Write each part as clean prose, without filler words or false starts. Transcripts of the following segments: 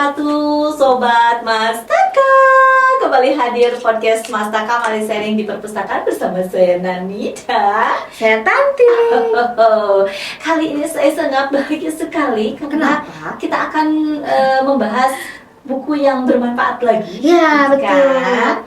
wabarakatuh, Sobat Mastaka. Kembali hadir podcast Mastaka Mari Sharing di Perpustakaan bersama saya Nanita. Saya Tanti. Kali ini saya sangat bahagia sekali karena Kenapa? kita akan membahas buku yang bermanfaat lagi. Ya, betul.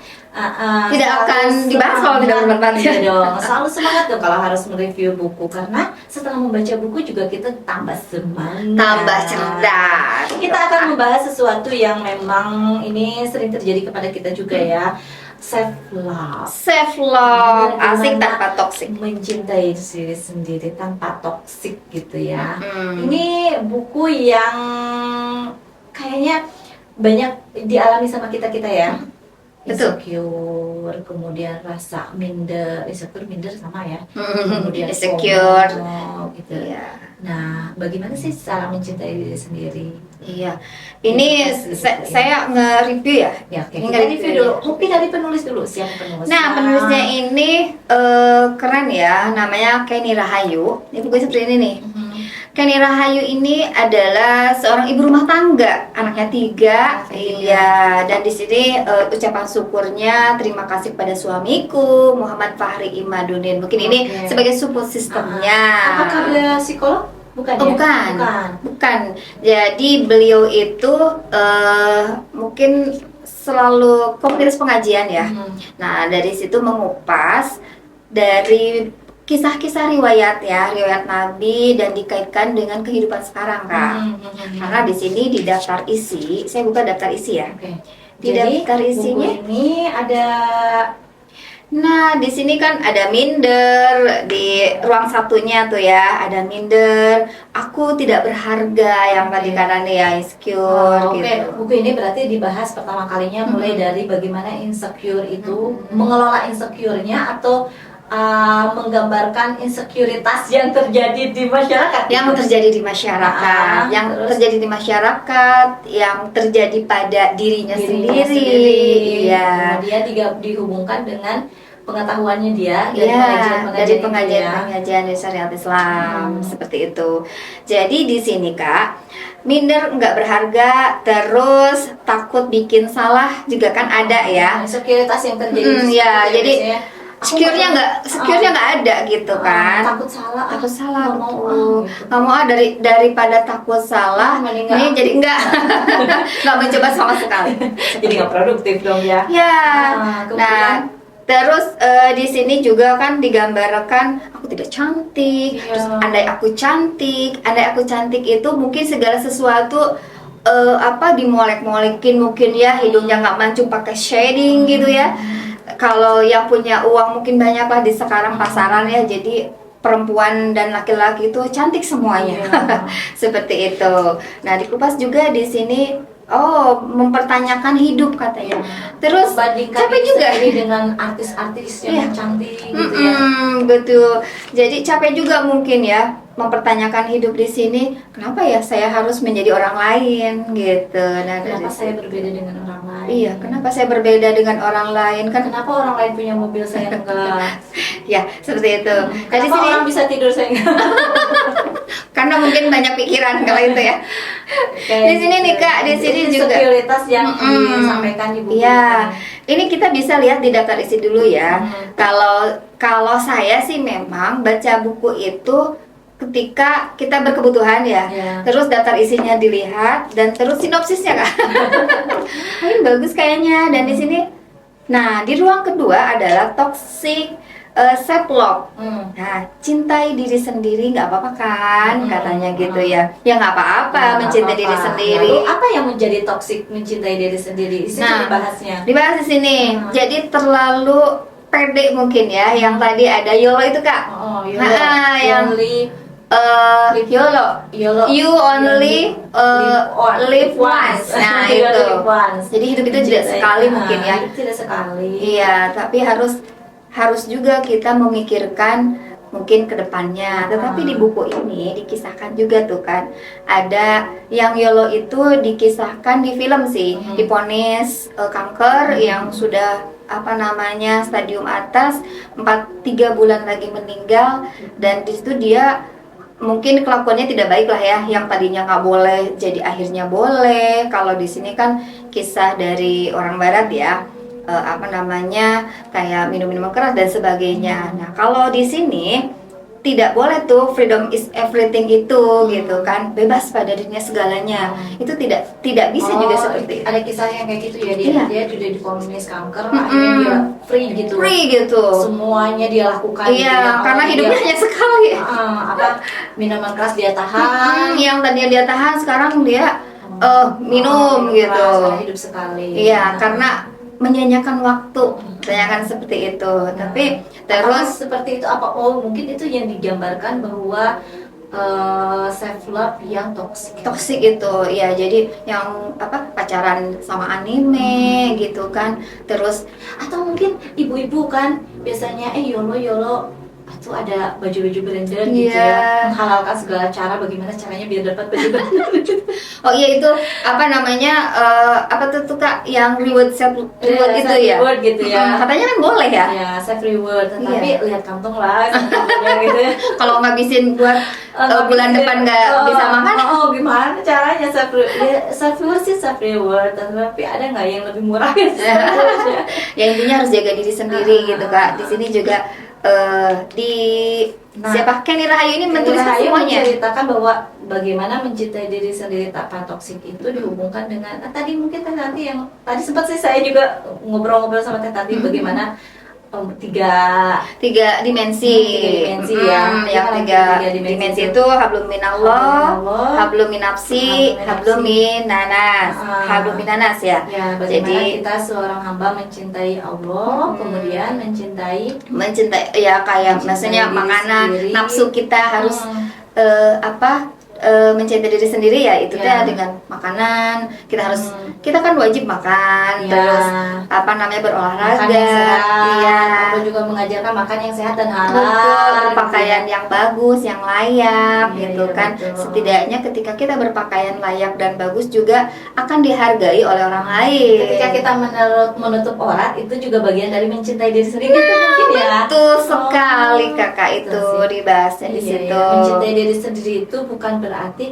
Tidak akan dibahas kalau tidak bermanfaat. Iya dong, selalu semangat dong kalau harus mereview buku, karena setelah membaca buku juga kita tambah semangat, Tambah cerdas. Kita akan membahas sesuatu yang memang ini sering terjadi kepada kita juga ya, self love. Self love, Gimana asik tanpa toksik. mencintai diri sendiri tanpa toksik gitu ya. Hmm. Ini buku yang kayaknya banyak dialami sama kita-kita ya. Betul. Insecure, kemudian rasa minder, minder sama ya. Kemudian Insecure. FOMO, gitu. Iya. Nah, bagaimana sih cara mencintai diri sendiri? Iya. Ini saya nge-review ya. Ya, oke. Ini Kita review dulu. ya. Mungkin dari penulis dulu, siapa penulis? Nah, penulisnya ini keren ya, namanya Kenny Rahayu. Ini bukunya seperti ini nih. Kenny Rahayu ini adalah seorang ibu rumah tangga, anaknya 3. Iya, dan di sini ucapan syukurnya, terima kasih pada suamiku Muhammad Fahri Imaduddin. Mungkin ini Oke. sebagai support sistemnya. Apakah dia psikolog? Bukan Oh, ya? bukan. Jadi beliau itu mungkin selalu komunitas pengajian ya. Nah, dari situ mengupas dari kisah-kisah riwayat Nabi dan dikaitkan dengan kehidupan sekarang, Kak. Karena di sini di daftar isi, saya buka daftar isi ya. Oke. Di Jadi daftar isinya, buku ini ada nah di sini kan ada minder di ruang satunya tuh ya, ada minder. Aku tidak berharga yang tadi kanan ya, insecure Oke, gitu. buku ini berarti dibahas pertama kalinya mulai dari bagaimana insecure itu mengelola insecure-nya atau menggambarkan insekuritas yang terjadi di masyarakat. Yang terjadi di masyarakat, yang terjadi pada dirinya sendiri. Iya. Kemudian dihubungkan dengan pengetahuannya dia dari Iya, dari pengajian-pengajian itu ya. pengajian dari syariat Islam seperti itu. Jadi di sini Kak, minder nggak berharga, terus takut bikin salah juga kan ada ya. Insekuritas yang terjadi. Ya, jadi biasanya, secure-nya nggak ada gitu kan. takut salah, nggak mau, gitu. Nggak mau daripada takut salah, Mending ini jadi enggak nggak mencoba sama sekali. Jadi nggak produktif dong ya. Ya, Kemudian, nah terus di sini juga kan digambarkan aku tidak cantik. Iya. Terus andai aku cantik itu mungkin segala sesuatu dimolek-molekin mungkin ya, hidungnya nggak mancung pakai shading gitu ya. Kalau yang punya uang mungkin banyak lah di sekarang pasaran ya, jadi perempuan dan laki-laki itu cantik semuanya. Iya. Seperti itu. Nah, dikupas juga di sini mempertanyakan hidup katanya. Terus bandingkan capek juga ini dengan artis-artis yang Iya. cantik gitu ya. Betul. Jadi capek juga mungkin ya mempertanyakan hidup di sini. Kenapa ya saya harus menjadi orang lain gitu. Nah, Kenapa dari saya situ. berbeda dengan orang lain? Iya, kenapa saya berbeda dengan orang lain kan? Kenapa orang lain punya mobil saya enggak? Ya, seperti itu. Nah, di Kenapa sini orang bisa tidur saya enggak? karena mungkin banyak pikiran kalau itu ya. Di sini nih Kak, di sini juga sekuritas yang disampaikan di buku. Iya, ini kita bisa lihat di daftar isi dulu ya. Kalau saya sih memang baca buku itu ketika kita berkebutuhan ya. Iya. Terus daftar isinya dilihat dan terus sinopsisnya Kak. Ini bagus kayaknya, dan di sini. Nah, di ruang kedua adalah toxic self love. Nah, cintai diri sendiri nggak apa-apa kan, katanya gitu ya. Ya nggak apa-apa mencintai diri sendiri. Lalu apa yang menjadi toksik mencintai diri sendiri? Di sini dibahasnya. Dibahas di sini. Jadi terlalu pede mungkin ya. Yang tadi ada YOLO itu Kak. Yang YOLO. You only live once. Nah, itu. Jadi hidup itu tidak sekali mungkin ya. Tidak sekali. Iya, tapi harus juga kita memikirkan mungkin ke depannya. Tetapi di buku ini dikisahkan juga tuh kan, ada yang YOLO itu dikisahkan di film sih, diponis kanker yang sudah stadium atas, 3 bulan lagi meninggal, dan di situ dia mungkin kelakuannya tidak baik lah ya, yang tadinya nggak boleh jadi akhirnya boleh. Kalau di sini kan kisah dari orang barat ya, apa namanya, kayak minum-minuman keras dan sebagainya. Nah kalau di sini tidak boleh tuh, freedom is everything itu gitu kan, bebas pada dirinya segalanya. Itu tidak bisa juga seperti itu. Ada kisah yang kayak gitu ya, Iya. dia sudah di komunis kanker, akhirnya dia free gitu. Free gitu. Semuanya dia lakukan gitu. Iya, Yang karena awalnya hidupnya dia, hanya sekali. apa minuman keras dia tahan. Yang tadinya dia tahan, sekarang dia minum gitu. Karena hidup sekali. Iya, karena menyanyikan waktu, tanyakan seperti itu. Tapi Apakah terus seperti itu, apa mungkin itu yang digambarkan bahwa self love yang toksik. toksik itu ya, jadi yang apa, pacaran sama anime gitu kan. Terus Atau mungkin ibu-ibu kan biasanya YOLO YOLO atau ada baju-baju branded gitu Iya. ya, menghalalkan segala cara, bagaimana caranya biar dapat baju branded. oh iya, itu apa namanya, apa tuh Kak, yang reward self reward Iya, itu self ya. reward gitu ya. Katanya kan boleh ya. Ya, self reward, tapi Iya. lihat kantong lah sebenarnya gitu ya. Kalau ngabisin buat bulan depan nggak bisa makan. Gimana caranya self reward sih self reward, tapi ada nggak yang lebih murah gitu? Ya intinya harus jaga diri sendiri gitu Kak. Di sini juga di Nah, siapa, Kenny Rahayu ini Kenny menuliskan Rahayu semuanya. menceritakan bahwa bagaimana mencintai diri sendiri tanpa toksik itu dihubungkan dengan tadi mungkin Teh Tati yang tadi sempat sih saya juga ngobrol-ngobrol sama Teh Tati bagaimana tiga dimensi. Tiga dimensi, ya. Yang Kalau tiga tiga dimensi dimensi itu hablum minallah, Hablum hablum minapsi, hablum minanas, hablum minanas ya. Ya, bagaimana Jadi kita seorang hamba mencintai Allah, kemudian mencintai mencintai ya, kayak Mencintai maksudnya diri makanan, sendiri. nafsu kita harus mencintai diri sendiri ya, itu Ya. teh dengan makanan. Kita harus, kita kan wajib makan, Ya. terus apa namanya, berolahraga. makan yang sehat. Iya. Allah juga mengajarkan makan yang sehat dan halal. Betul, gitu berpakaian ya. yang bagus, yang layak Iya, gitu iya, kan. betul. Setidaknya ketika kita berpakaian layak dan bagus juga akan dihargai oleh orang lain. Ketika kita menutup aurat itu juga bagian dari mencintai diri sendiri gitu mungkin ya. Betul sekali Kakak, gitu itu sih. dibahasnya di Iya, situ. iya. Mencintai diri sendiri itu bukan berarti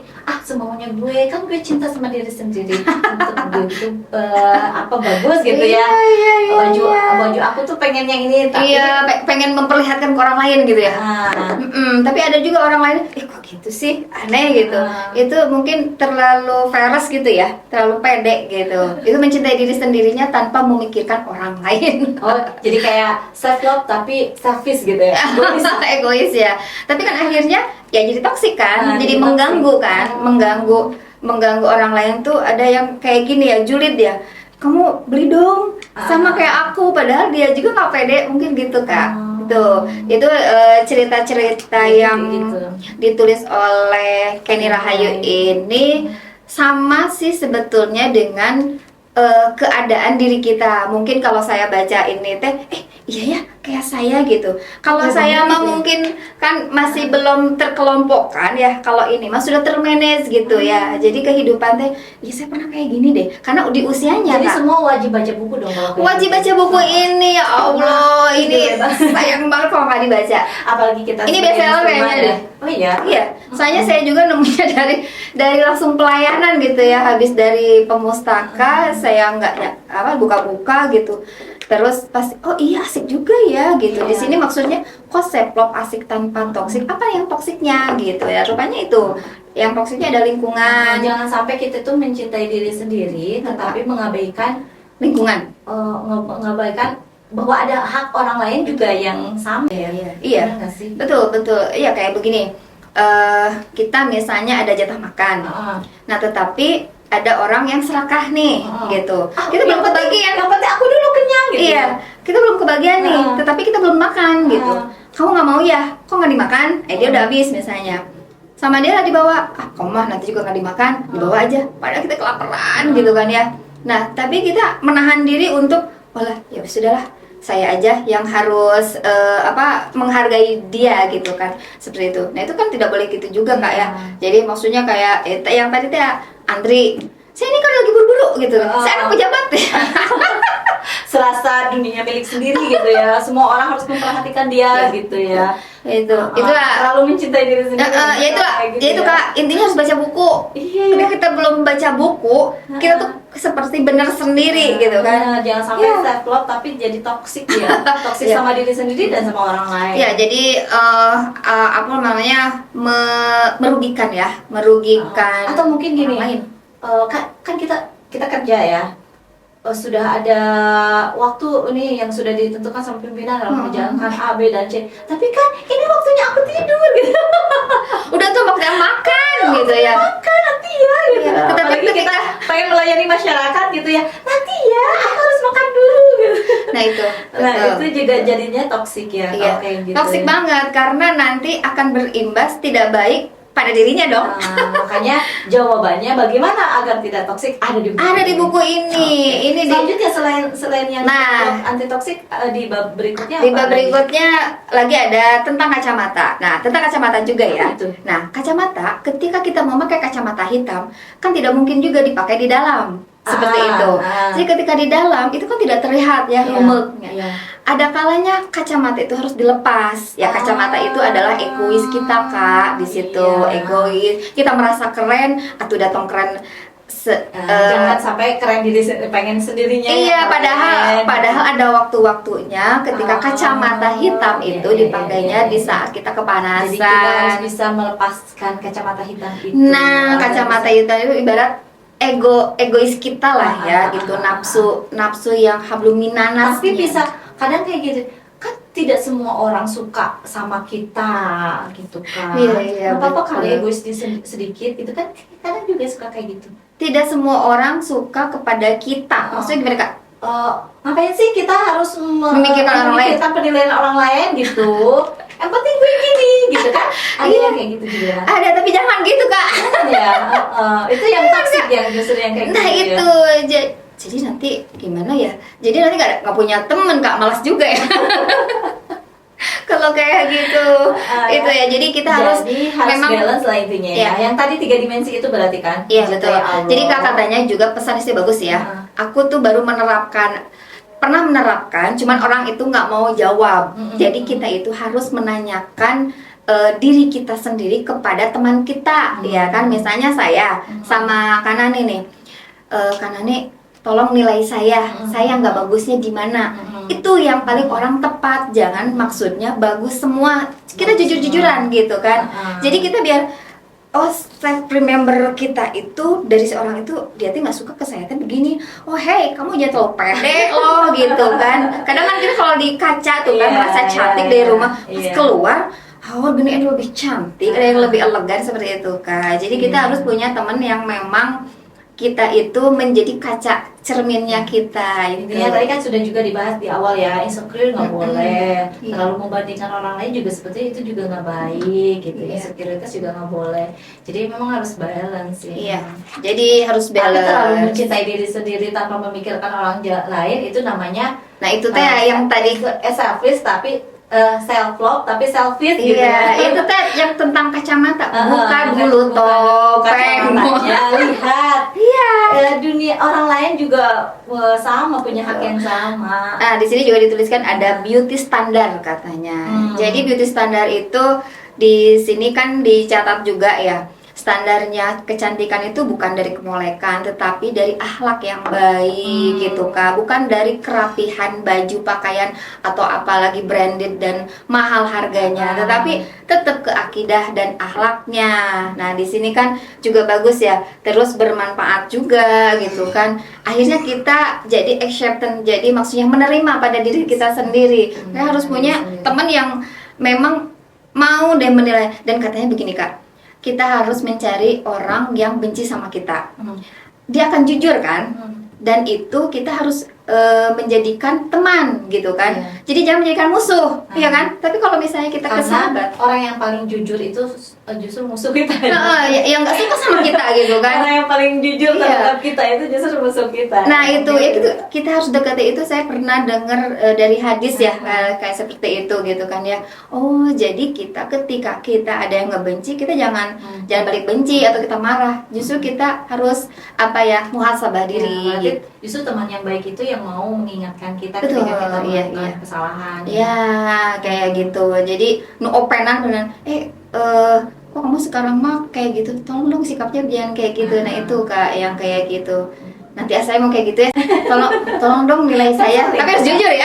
semaunya gue, kan gue cinta sama diri sendiri. Untuk gue itu apa bagus gitu ya. Baju aku tuh pengen yang ini, tapi Iya, pengen memperlihatkan ke orang lain gitu ya. Tapi ada juga orang lain, kok gitu sih, aneh gitu. Itu mungkin terlalu veres gitu ya, terlalu pede gitu. Itu mencintai diri sendirinya tanpa memikirkan orang lain. jadi kayak self love tapi selfish gitu ya. Egois ya. Tapi kan akhirnya ya jadi toksik kan, jadi jadi mengganggu toksik. kan, mengganggu orang lain tuh. Ada yang kayak gini ya, julid ya. Kamu beli dong sama kayak aku, padahal dia juga nggak pede, mungkin gitu Kak. Itu cerita-cerita yang gitu. ditulis oleh Kenny Rahayu ini sama sih sebetulnya dengan keadaan diri kita. Mungkin kalau saya baca ini teh, iya ya kayak saya gitu. Kalau saya mah mungkin kan masih belum terkelompokkan ya. Kalau ini mah sudah termanage gitu ya. Jadi kehidupan teh, ya saya pernah kayak gini deh. Karena di usianya Jadi Kak. semua wajib baca buku dong kalau kayak Wajib gitu. baca buku ini, ya Allah, ini sayang banget kalau nggak dibaca. Apalagi kita Ini sebagai bestseller muslimah kayaknya ya. deh. Oh iya. Iya, soalnya saya juga nemunya dari langsung pelayanan gitu ya, habis dari pemustaka saya nggak buka-buka gitu. Terus pas iya asik juga ya gitu. Di sini maksudnya kok self-love asik tanpa toksik. Apa yang toksiknya gitu ya? Rupanya itu. Yang toksiknya ada lingkungan, Jangan sampai kita tuh mencintai diri sendiri tetapi mengabaikan lingkungan. mengabaikan bahwa ada hak orang lain juga yang sama ya. Iya. Benar nggak sih? Betul. Iya kayak begini. Kita misalnya ada jatah makan. Nah, tetapi ada orang yang serakah nih gitu. Kita belum kebagian. Yang penting aku dulu kenyang gitu. Iya, kita belum kebagian nih, tetapi kita belum makan gitu. Kamu nggak mau ya? Kok nggak dimakan? Dia udah habis misalnya. Sama dia lah dibawa. Kamu mah nanti juga nggak dimakan, dibawa aja. Padahal kita kelaparan gitu kan ya. Nah, tapi kita menahan diri untuk, ya sudahlah, saya aja yang harus menghargai dia gitu kan, seperti itu. Nah itu kan tidak boleh gitu juga Kak ya. Jadi maksudnya kayak yang tadi teh Andri, saya ini kan lagi buru-buru gitu. Saya anak pejabat ya. serasa dunia milik sendiri gitu ya. Semua orang harus memperhatikan dia gitu ya. Itulah terlalu mencintai diri sendiri. ya itu Kak, intinya harus baca buku. Iya. Ketika kita belum baca buku, kita tuh seperti benar sendiri gitu kan. Jangan sampai self love tapi jadi toksik ya. Toksik sama diri sendiri dan sama orang lain. Ya, jadi apa namanya merugikan ya, merugikan. Atau mungkin gini, orang lain. kan kita kerja ya. Sudah ada waktu ini yang sudah ditentukan sama pimpinan dalam menjalankan A, B, dan C. Tapi kan ini waktunya aku tidur gitu. Udah tuh waktunya makan gitu ya. Makan nanti ya gitu. Iya, Tetapi apalagi kita pengen melayani masyarakat gitu ya. Nanti ya, aku harus makan dulu gitu. Nah itu. Nah betul. itu juga jadinya toksik ya. Iya. Oke, gitu. Toksik banget karena nanti akan berimbas tidak baik pada dirinya dong. Nah, makanya jawabannya bagaimana agar tidak toksik ada di buku. Ada di buku ini. Oke. Ini Selanjutnya selain yang Nah. anti toksik di bab berikutnya di apa bab lagi? berikutnya lagi ada tentang kacamata. Nah, tentang kacamata juga ya. Apa itu? Nah, kacamata ketika kita memakai kacamata hitam kan tidak mungkin juga dipakai di dalam. Seperti itu. Jadi ketika di dalam itu kan tidak terlihat ya rumeknya. Iya. Ada kalanya kacamata itu harus dilepas. Ya kacamata itu adalah egois kita Kak di situ. Iya. Egois. Kita merasa keren atau datang keren. Jangan sampai keren pengen sendirinya. Iya, keren. padahal ada waktu-waktunya ketika kacamata hitam itu dipakainya di saat kita kepanasan. Jadi kita harus bisa melepaskan kacamata hitam itu. Nah, kacamata hitam itu ibarat egois kita lah ya gitu, nafsu yang hablumminanas. Tapi bisa kadang kayak gitu. Kan tidak semua orang suka sama kita gitu kan. Iya, apa betul. kali egois sedikit itu kan kadang juga suka kayak gitu. Tidak semua orang suka kepada kita. Maksudnya gimana Kak? Ngapain sih kita harus Memikirkan orang lain? memikirkan penilaian orang lain gitu. Yang penting gue gini gitu kan. Ada Iya. yang kayak gitu juga. Ada tapi jangan gitu Kak. Ya, itu yang toksik yang justru yang kayak Nah gitu. itu jadi nanti gimana ya? Jadi nanti nggak punya temen Kak, malas juga ya. Kalau kayak gitu, itu ya. Jadi kita harus memang balance lah intinya ya. Iya. Yang tadi 3 dimensi itu berarti kan? Iya betul. Mencintai Allah. Jadi kakak tanya juga pesan istri bagus ya. Aku tuh baru pernah menerapkan, cuman orang itu nggak mau jawab. Jadi kita itu harus menanyakan diri kita sendiri kepada teman kita, ya kan? Misalnya saya sama Kanani nih, Kanani tolong nilai saya nggak bagusnya di mana. Itu yang paling orang tepat. Jangan maksudnya bagus semua. Kita jujur-jujuran gitu kan. Jadi kita biar self remember kita itu dari seorang itu dia tuh nggak suka ke saya tuh begini. Oh hey, kamu jangan terlalu pede loh gitu kan. Kadang kan kita kalau di kaca tuh kan merasa cantik dari rumah, pas keluar gini ada lebih cantik, ada yang lebih elegan seperti itu Kak. Jadi kita harus punya teman yang memang kita itu menjadi kaca cerminnya kita. Intinya tadi kan sudah juga dibahas di awal ya, insecure nggak boleh, terlalu membandingkan orang lain juga seperti itu juga nggak baik gitu. Insekuritas juga nggak boleh. Jadi memang harus balance ya. Iya. Jadi harus Tapi balance. terlalu mencintai diri sendiri tanpa memikirkan orang lain itu namanya. Nah itu teh yang tadi selfish tapi self love tapi selfish gitu. Iya, itu teh yang tentang kacamata. Buka dulu topeng. Lihat. Iya. Dunia orang lain juga sama punya hak yang sama. Nah, di sini juga dituliskan ada beauty standar katanya. Jadi beauty standar itu di sini kan dicatat juga ya. Standarnya kecantikan itu bukan dari kemolekan, tetapi dari akhlak yang baik gitu Kak. Bukan dari kerapihan baju, pakaian atau apalagi branded dan mahal harganya, tetapi tetap ke akidah dan akhlaknya. Nah, di sini kan juga bagus ya. Terus bermanfaat juga gitu kan. Akhirnya kita jadi acceptance, jadi maksudnya menerima pada diri kita sendiri. Kita harus punya teman yang memang mau dan menilai. Dan katanya begini Kak, kita harus mencari orang yang benci sama kita. Dia akan jujur kan? Dan itu kita harus menjadikan teman gitu kan. Jadi jangan menjadikan musuh, ya kan? Tapi kalau misalnya kita ke sahabat, orang yang paling jujur itu justru musuh kita. Yang nggak suka sama kita gitu kan. Orang yang paling jujur terhadap kita itu justru musuh kita. Nah itu kita harus dekati itu. Saya pernah dengar dari hadis ya kayak seperti itu gitu kan ya. Oh jadi kita ketika kita ada yang ngebenci, kita jangan balik benci atau kita marah. Justru kita harus muhasabah diri. Justru teman yang baik itu yang yang mau mengingatkan kita Betul, ketika kita iya, melakukan iya. kesalahan. Ya, kayak gitu. Jadi nu openan beneran. Kok kamu sekarang mah kayak gitu? Tolong dong sikapnya jangan kayak gitu. Nah itu Kak yang kayak gitu. Nanti saya mau kayak gitu ya. Tolong dong nilai saya. Tapi harus jujur ya.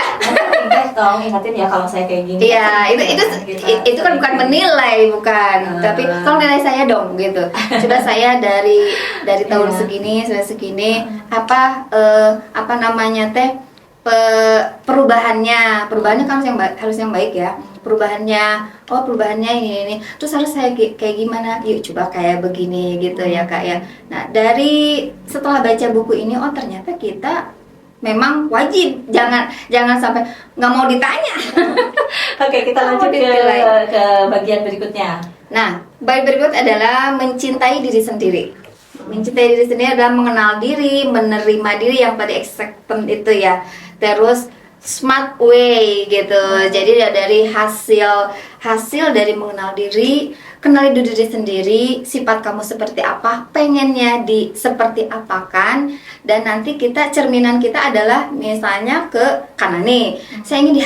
Tolong ingatin ya kalau saya kayak gini. Iya, itu kan bukan menilai, bukan. Tapi tolong nilai saya dong gitu. Coba saya dari tahun segini sampai segini apa namanya teh perubahannya kan harus yang baik ya. Perubahannya ini terus harus saya kayak gimana, yuk coba kayak begini gitu ya Kak ya. Nah dari setelah baca buku ini, oh ternyata kita memang wajib, jangan sampai nggak mau ditanya. Oke, kita lanjut ke bagian berikutnya. Nah bagian berikut adalah mencintai diri sendiri. Mencintai diri sendiri adalah mengenal diri, menerima diri yang tadi acceptance itu ya. Terus smart way gitu. Jadi dari hasil dari mengenal diri, kenali diri sendiri, sifat kamu seperti apa, pengennya seperti apa kan. Dan nanti cerminan kita adalah misalnya ke kanan nih, saya ingin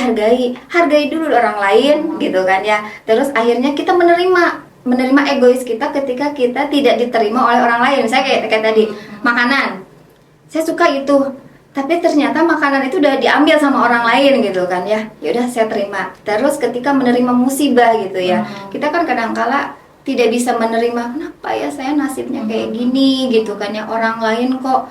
hargai dulu orang lain gitu kan ya. Terus akhirnya kita menerima egois kita ketika kita tidak diterima oleh orang lain. Saya kayak tadi, makanan saya suka itu, tapi ternyata makanan itu udah diambil sama orang lain gitu kan ya. Ya udah saya terima. Terus ketika menerima musibah gitu ya, kita kan kadang-kala tidak bisa menerima, kenapa ya saya nasibnya kayak gini gitu kan ya, orang lain kok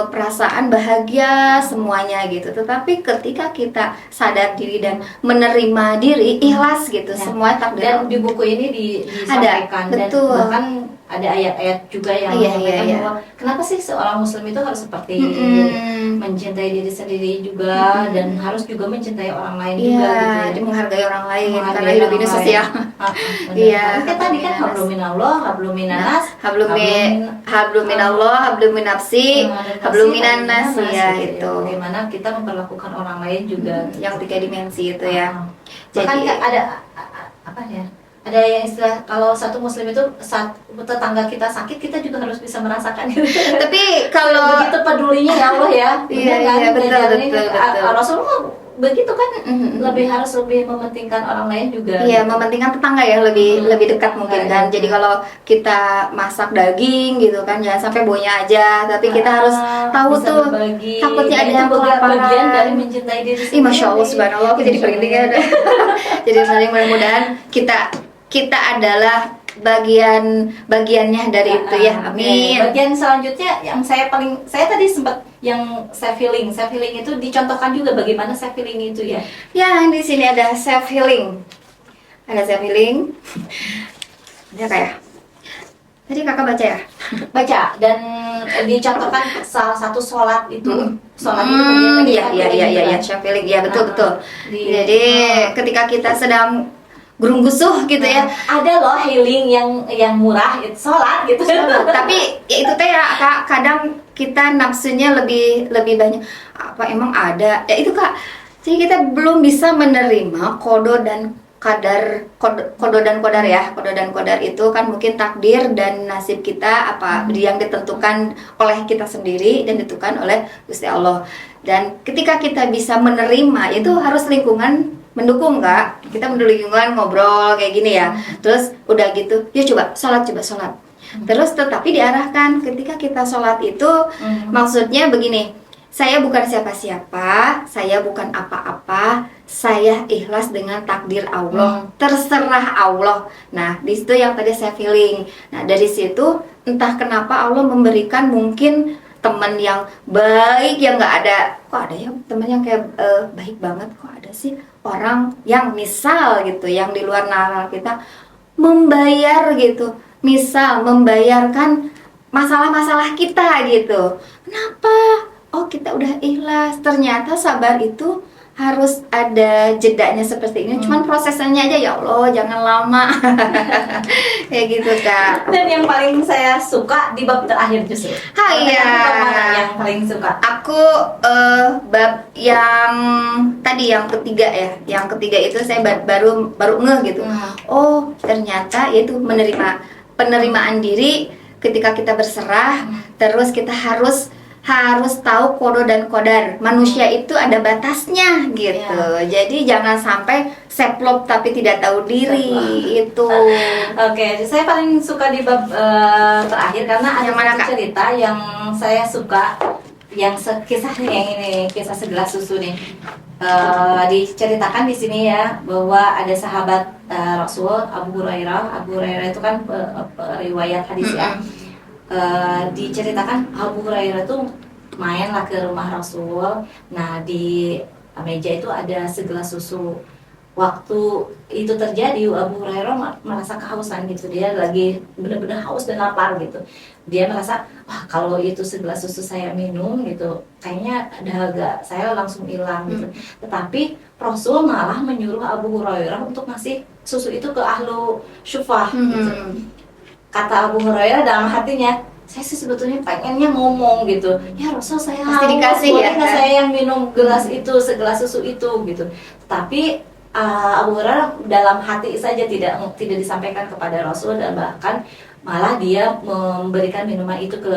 perasaan bahagia semuanya gitu. Tetapi ketika kita sadar diri dan menerima diri, ikhlas gitu, semua takdir. Dan di buku ini disampaikan, dan bahkan ada ayat-ayat juga yang menyampaikan bahwa kenapa sih seorang muslim itu harus seperti mencintai diri sendiri juga, dan harus juga mencintai orang lain juga gitu ya. Menghargai orang lain, karena hidup ini sosial. Iya. Kan tadi kan hablum minallah, hablum minanas, hablum minallah, hablum minafsi, hablum minanas ya itu. Bagaimana kita memperlakukan orang lain juga. Yang 3 dimensi itu ya. Bahkan ada apa ya? Ada yang istilah, kalau satu muslim itu saat tetangga kita sakit, kita juga harus bisa merasakan itu. Tapi kalau begitu pedulinya ya Allah ya. Iya, betul. Rasulullah begitu kan, harus lebih mementingkan orang lain juga. Iya, mementingkan tetangga ya, lebih dekat mungkin kan. Jadi kalau kita masak daging gitu kan, jangan sampai baunya aja, tapi kita harus tahu tuh berbagi. takutnya ada yang bagian dari mencintai diri sendiri. Masya Allah, subhanallah, aku jadi merinding ya. Jadi mudah-mudahan kita adalah bagiannya dari itu ya, amin. Bagian selanjutnya yang saya tadi sempat yang self healing itu dicontohkan juga bagaimana self healing itu ya. Ya, di sini ada self healing, ya kayak tadi kakak baca ya, dan dicontohkan salah satu sholat itu, iya self healing, ya betul. Jadi ketika kita sedang gurung gusuh gitu ya, ada loh healing yang murah, itu sholat gitu. Tapi ya itu teh ya Kak, kadang kita nafsunya lebih banyak. Apa emang ada? Ya itu Kak. Jadi kita belum bisa menerima kodo dan kodar ya. Kodo dan kodar itu kan mungkin takdir dan nasib kita yang ditentukan oleh kita sendiri dan ditentukan oleh Gusti Allah. Dan ketika kita bisa menerima, itu harus lingkungan mendukung Kak. Kita lingkungan ngobrol kayak gini ya. Terus udah gitu, yuk coba sholat. Terus tetapi diarahkan ketika kita sholat itu maksudnya begini, saya bukan siapa-siapa, saya bukan apa-apa, saya ikhlas dengan takdir Allah, terserah Allah. Nah di situ yang tadi saya feeling. Nah dari situ entah kenapa Allah memberikan mungkin teman yang baik, yang nggak ada, kok ada ya teman yang kayak baik banget, kok ada sih orang yang misal gitu, yang di luar nalar kita membayar gitu, misal membayarkan masalah-masalah kita gitu. Kenapa? Oh kita udah ikhlas, ternyata sabar itu harus ada jedanya seperti ini. Cuman prosesnya aja ya Allah jangan lama. Kayak gitu Kak. Dan yang paling saya suka di bab terakhir justru. Iya. Yang paling suka. Aku bab yang tadi yang ketiga ya. Yang ketiga itu saya baru ngeh gitu. Oh ternyata yaitu penerimaan diri ketika kita berserah. Terus kita harus harus tahu kodo dan kodar. Manusia itu ada batasnya gitu. Jadi jangan sampai seplok tapi tidak tahu diri itu. Oke, saya paling suka di bab terakhir karena ada Yang mana, satu Kak? cerita yang saya suka, yang kisahnya yang ini, kisah segelas susu nih. Diceritakan di sini ya bahwa ada sahabat Rasul Abu Hurairah. Abu Hurairah itu kan riwayat hadis ya. Diceritakan Abu Hurairah tuh mainlah ke rumah Rasul. Nah, di meja itu ada segelas susu. Waktu itu terjadi, Abu Hurairah merasa kehausan gitu. Dia lagi benar-benar haus dan lapar gitu. Dia merasa, wah kalau itu segelas susu saya minum gitu, kayaknya dahaga saya langsung hilang gitu. Tetapi Rasul malah menyuruh Abu Hurairah untuk ngasih susu itu ke ahlu syufah gitu. Kata Abu Hurairah dalam hatinya, saya sih sebetulnya pengennya ngomong gitu, ya Rasul saya Pasti haus, dikasih boleh ya, nggak kan? saya yang minum gelas itu, segelas susu itu gitu. Tapi Abu Hurairah dalam hati saja tidak disampaikan kepada Rasul, dan bahkan malah dia memberikan minuman itu ke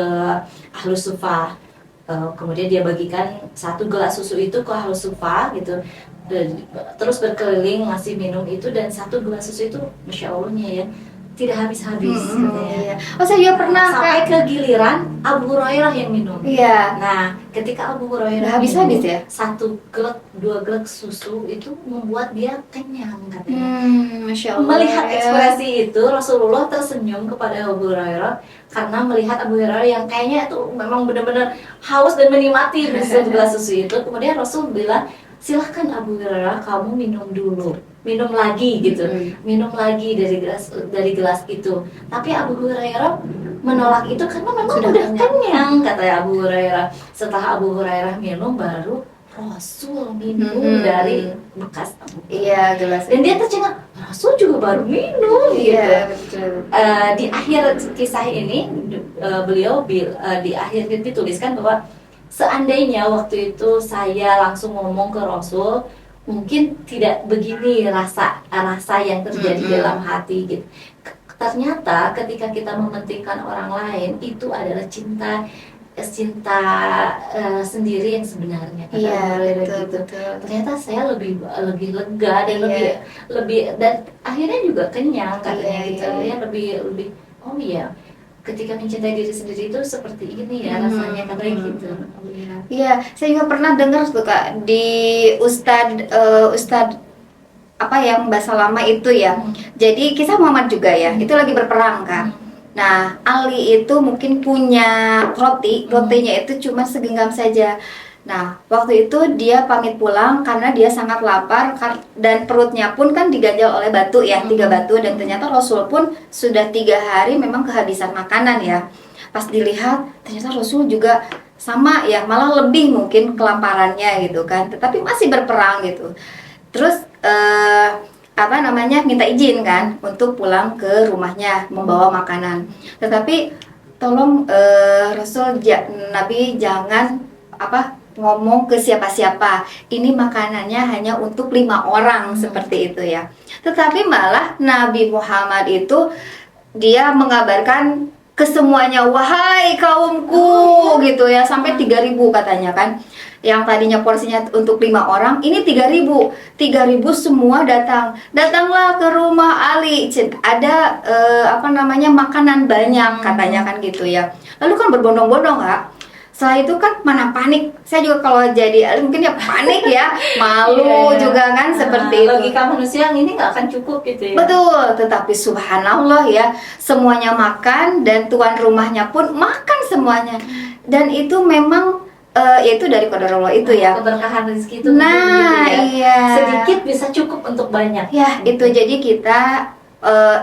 ahlu sufah. Kemudian dia bagikan satu gelas susu itu ke ahlu sufah gitu. Terus berkeliling ngasih minum itu, dan satu gelas susu itu Masya Allahnya ya tidak habis-habis katanya. Iya. Oh, saya juga pernah Sampai Kak. ke giliran Abu Hurairah yang minum. Iya. Nah, ketika Abu Hurairah Nggak habis-habis minum, ya? satu glek, dua glek susu itu membuat dia kenyang katanya. Masya Allah. Melihat ya. ekspresi itu, Rasulullah tersenyum kepada Abu Hurairah karena melihat Abu Hurairah yang kayaknya itu memang benar-benar haus dan menikmati gelas susu itu. Kemudian Rasul bilang, silahkan Abu Hurairah, kamu minum dulu, minum lagi gitu, minum lagi dari gelas itu. Tapi Abu Hurairah menolak itu karena memang Sudah udah kenyang. kenyang, kata Abu Hurairah. Setelah Abu Hurairah minum, baru Rasul minum dari bekas Abu Hurairah. Iya, gelas. Dan dia tercengang, Rasul juga baru minum gitu. Iya, betul. Di akhir kisah ini beliau di akhir dituliskan bahwa seandainya waktu itu saya langsung ngomong ke Rasul, mungkin tidak begini rasa yang terjadi dalam hati gitu. Ternyata ketika kita mementingkan orang lain, itu adalah cinta sendiri yang sebenarnya. Kata Iya, Abu Hurairah betul, gitu. betul. Ternyata saya lebih lega dan Iya. lebih dan akhirnya juga kenyang katanya Iya, gitu. iya. Ya lebih oh iya, ketika mencintai diri sendiri itu seperti ini ya rasanya katanya gitu. Oh, iya. Iya, saya juga pernah dengar tuh Kak di Ustadz apa yang bahasa lama itu ya. Jadi kisah Muhammad juga ya. Itu lagi berperang Kak. Nah, Ali itu mungkin punya rotinya itu cuma segenggam saja. Nah, waktu itu dia pamit pulang karena dia sangat lapar dan perutnya pun kan diganjal oleh batu ya, 3 batu, dan ternyata Rasul pun sudah 3 hari memang kehabisan makanan ya. Pas dilihat ternyata Rasul juga sama ya, malah lebih mungkin kelaparannya gitu kan, tetapi masih berperang gitu. Terus minta izin kan untuk pulang ke rumahnya membawa makanan. Tetapi tolong Nabi jangan ngomong ke siapa-siapa. Ini makanannya hanya untuk 5 orang seperti itu ya. Tetapi malah Nabi Muhammad itu dia mengabarkan ke semuanya, wahai kaumku gitu ya, sampai 3.000 katanya kan. Yang tadinya porsinya untuk 5 orang, ini 3.000 semua datanglah ke rumah Ali, ada makanan banyak katanya kan gitu ya. Lalu kan berbondong-bondong Kak. Setelah itu kan mana panik, saya juga kalau jadi Ali mungkin ya panik ya, malu juga kan seperti itu. Logika manusia yang ini nggak akan cukup gitu ya. Betul, tetapi subhanallah ya, semuanya makan dan tuan rumahnya pun makan semuanya. Dan itu memang yaitu dari qadarullah itu ya. Keberkahan rezeki itu Nah, gitu ya. iya. Sedikit bisa cukup untuk banyak. Ya, itu jadi kita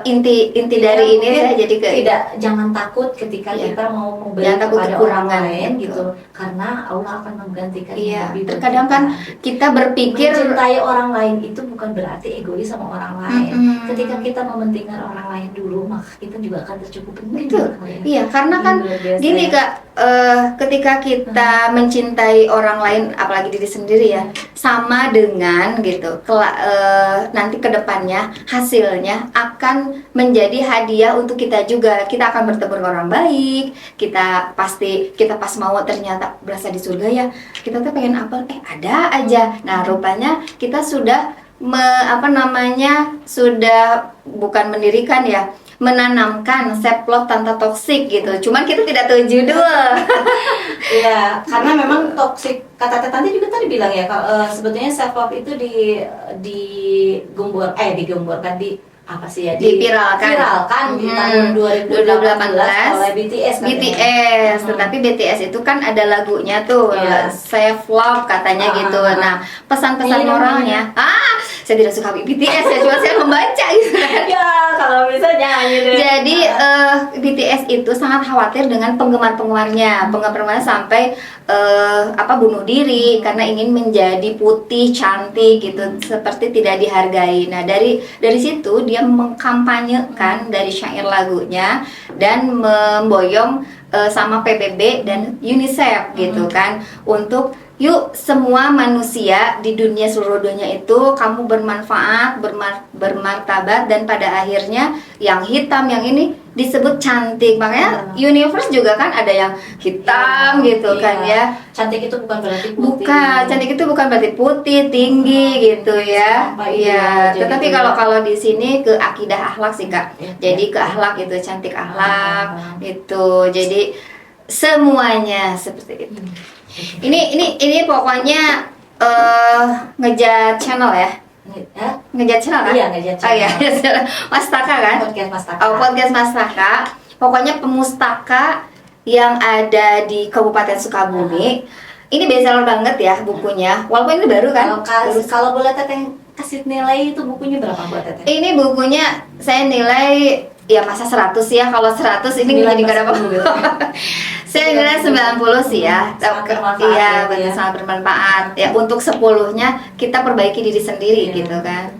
inti dari ini saya jadi jangan takut ketika Iya. kita mau memberi Jangan takut kepada orang kekurangan, lain betul. gitu, karena Allah akan menggantikan Iya, lebih buat terkadang kita. kan kita berpikir Mencintai orang lain itu bukan berarti egois sama orang lain. Mm-mm. Ketika kita mementingkan orang lain dulu, maka kita juga akan tercukupi. betul. Iya, karena kan gini Kak, ketika kita mencintai orang lain, apalagi diri sendiri ya, sama dengan gitu, nanti kedepannya hasilnya akan menjadi hadiah untuk kita juga. Kita akan bertemu dengan orang baik. Kita pas mau ternyata berasa di surga ya. Kita tuh pengen apa? Ada aja. Nah, rupanya kita sudah sudah bukan mendirikan ya, menanamkan self love tanpa toksik gitu. Cuman kita tidak tahu judul. Iya, karena memang toksik, kata Teh Tanti juga tadi bilang ya, sebetulnya self love itu digemborkan di apa sih ya, Viralkan di tahun 2018 oleh BTS. Tetapi BTS itu kan ada lagunya tuh, self love katanya gitu. Nah, pesan-pesan moralnya, saya tidak suka BTS ya, cuma saya membaca gitu. Ya, kalau bisa nyanyi deh. Jadi BTS itu sangat khawatir dengan penggemar-penggemarnya sampai bunuh diri karena ingin menjadi putih cantik gitu, seperti tidak dihargai. Nah, dari situ dia mengkampanyekan dari syair lagunya dan memboyong sama PBB dan UNICEF gitu kan, untuk yuk semua manusia di dunia, seluruh dunia itu kamu bermanfaat, bermartabat, dan pada akhirnya yang hitam yang ini disebut cantik. Makanya universe juga kan ada yang hitam gitu kan ya. Cantik itu bukan berarti putih. Bukan, cantik itu bukan berarti putih, tinggi gitu ya. Iya, tetapi kalau di sini ke akidah akhlak sih Kak. Jadi ke akhlak gitu, cantik akhlak gitu. Jadi semuanya seperti itu. Ini pokoknya ngejat channel ya. Ngejat channel kan? Iya, ngejat channel. Oh iya, Mastaka kan? Podcast Mastaka. Podcast Mastaka. Pokoknya pemustaka yang ada di Kabupaten Sukabumi. Ini bestseller banget ya bukunya. Walaupun ini baru kan? Kalau boleh Teteh kasih nilai, itu bukunya berapa buat Teteh? Ini bukunya saya nilai ya masa 100 ya. Kalau 100 ini jadi gak ada apa-apa. Saya nilai 90 sih ya. Iya, betul, sangat bermanfaat. Ya, untuk 10-nya kita perbaiki diri sendiri gitu kan.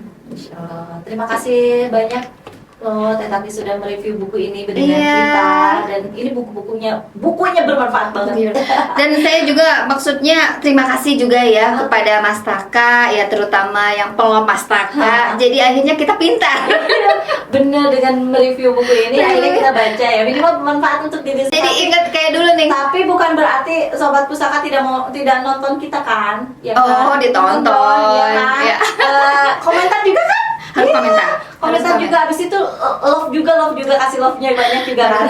Terima kasih banyak loh Teh Tanti sudah mereview buku ini dengan kita, dan ini bukunya bermanfaat banget. Dan saya juga maksudnya terima kasih juga ya kepada Mastaka ya, terutama yang pelom Mastaka. Jadi akhirnya kita pintar. Bener, dengan mereview buku ini akhirnya kita baca ya, minimal bermanfaat untuk diri sendiri. Jadi ingat kayak dulu nih. Tapi bukan berarti Sobat Pustaka tidak nonton kita kan? Ya kan? Ditonton. Ya kan? Ya. Komentar juga kan? Harus Komentar juga, abis itu love juga kasih love-nya banyak juga kan?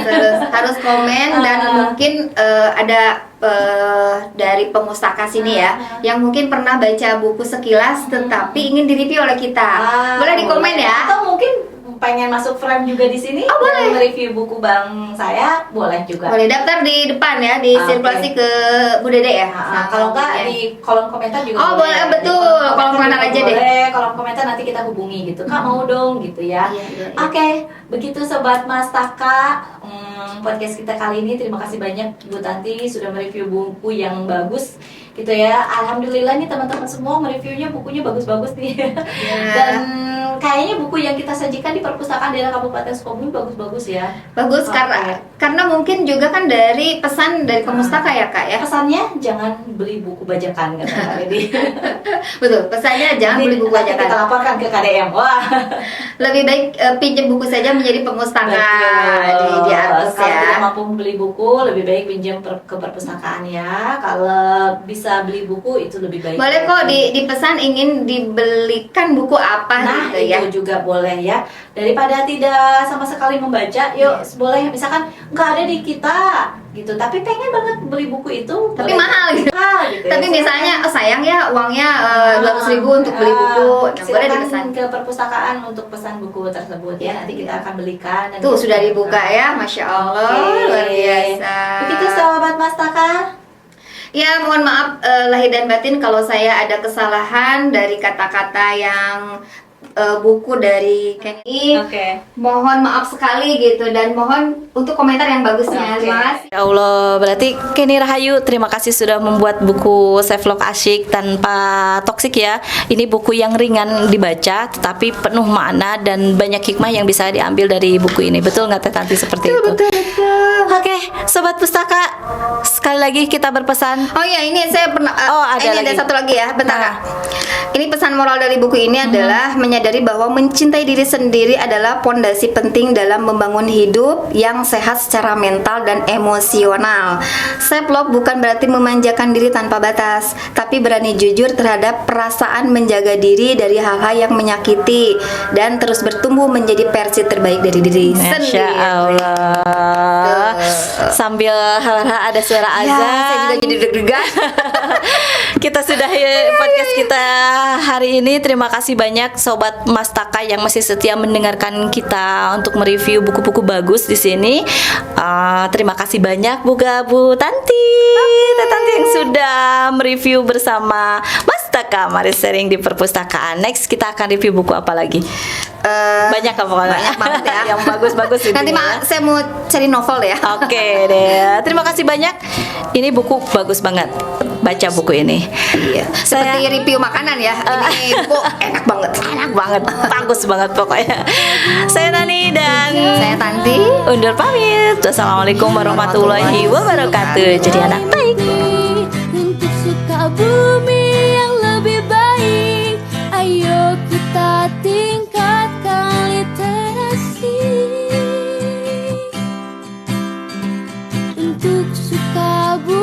harus komen. Dan mungkin ada dari pemustaka sini ya, yang mungkin pernah baca buku sekilas tetapi ingin direview oleh kita. Boleh di komen ya. Atau mungkin pengen masuk frame juga di sini, boleh mereview buku bang saya, boleh juga. Boleh daftar di depan ya, di sirkulasi ke Bu Dede ya. Nah, kalau enggak di kolom komentar juga boleh. Betul, kolom komentar aja deh. Boleh, kolom komentar nanti kita hubungi gitu. Kak mau dong gitu ya. Oke, begitu Sobat Mastaka, podcast kita kali ini. Terima kasih banyak Bu Tanti sudah mereview buku yang bagus gitu ya. Alhamdulillah nih teman-teman semua mereviewnya bukunya bagus-bagus nih. Dan kayaknya buku yang kita sajikan di perpustakaan daerah Kabupaten Sukabumi bagus-bagus ya. Bagus karena mungkin juga kan dari pesan dari pemustaka ya Kak ya. Pesannya jangan beli buku bajakan kata Kak Dedi. Betul, pesannya jangan beli buku bajakan. Kita laporkan ke KDM. Wah. Lebih baik pinjam buku saja menjadi pemustaka di atas ya. Kalau tidak mampu beli buku, lebih baik pinjam ke perpustakaan ya. Kalau bisa beli buku itu lebih baik. Boleh kok dipesan ingin dibelikan buku apa gitu ya. Itu juga boleh ya. Daripada tidak sama sekali membaca, yuk boleh misalkan nggak ada di kita gitu, tapi pengen banget beli buku itu, tapi mahal gitu. Tapi ya, misalnya sayang ya uangnya 200.000 untuk beli buku, boleh dipesan ke perpustakaan untuk pesan buku tersebut ya. Nanti kita akan belikan. Tuh sudah dibuka ya, Masya Allah, luar biasa. Begitu Sobat Mastaka. Ya, mohon maaf lahir dan batin kalau saya ada kesalahan dari kata-kata yang buku dari Kenny. Mohon maaf sekali gitu, dan mohon untuk komentar yang bagusnya. Terima kasih. Ya Allah, berarti Kenny Rahayu terima kasih sudah membuat buku Self Love Asyik tanpa toksik ya. Ini buku yang ringan dibaca tetapi penuh makna dan banyak hikmah yang bisa diambil dari buku ini. Betul nggak Teh Tanti seperti itu? Betul. Oke, Sobat Pustaka, sekali lagi kita berpesan. Oh ya, ini saya pernah ada satu lagi ya, bentar. Ini pesan moral dari buku ini adalah menyadari bahwa mencintai diri sendiri adalah pondasi penting dalam membangun hidup yang sehat secara mental dan emosional. Self love bukan berarti memanjakan diri tanpa batas, tapi berani jujur terhadap perasaan, menjaga diri dari hal-hal yang menyakiti dan terus bertumbuh menjadi versi terbaik dari diri sendiri. Masya Allah. Sambil ada suara Ya, azan. saya juga jadi deg-degan. Kita sudah podcast kita hari ini. Terima kasih banyak Sobat Mastaka yang masih setia mendengarkan kita untuk mereview buku-buku bagus di sini. Terima kasih banyak Bu Tanti, Teh Tanti yang sudah mereview bersama Mastaka. Mari sharing di perpustakaan. Next kita akan review buku apa lagi? Banyak apa? Banyak banget ya. Yang bagus-bagus ini. Nanti saya mau cari novel ya. Oke deh. Terima kasih banyak. Ini buku bagus banget. Baca buku ini. Iya. Seperti review makanan ya. Ini buku enak banget. Enak banget, bagus banget pokoknya. Saya Nani dan Saya Tanti. undur pamit. Wassalamualaikum warahmatullahi wabarakatuh. Jadi anak baik. Untuk suka bumi yang lebih baik, ayo kita tingkatkan literasi. Untuk suka bumi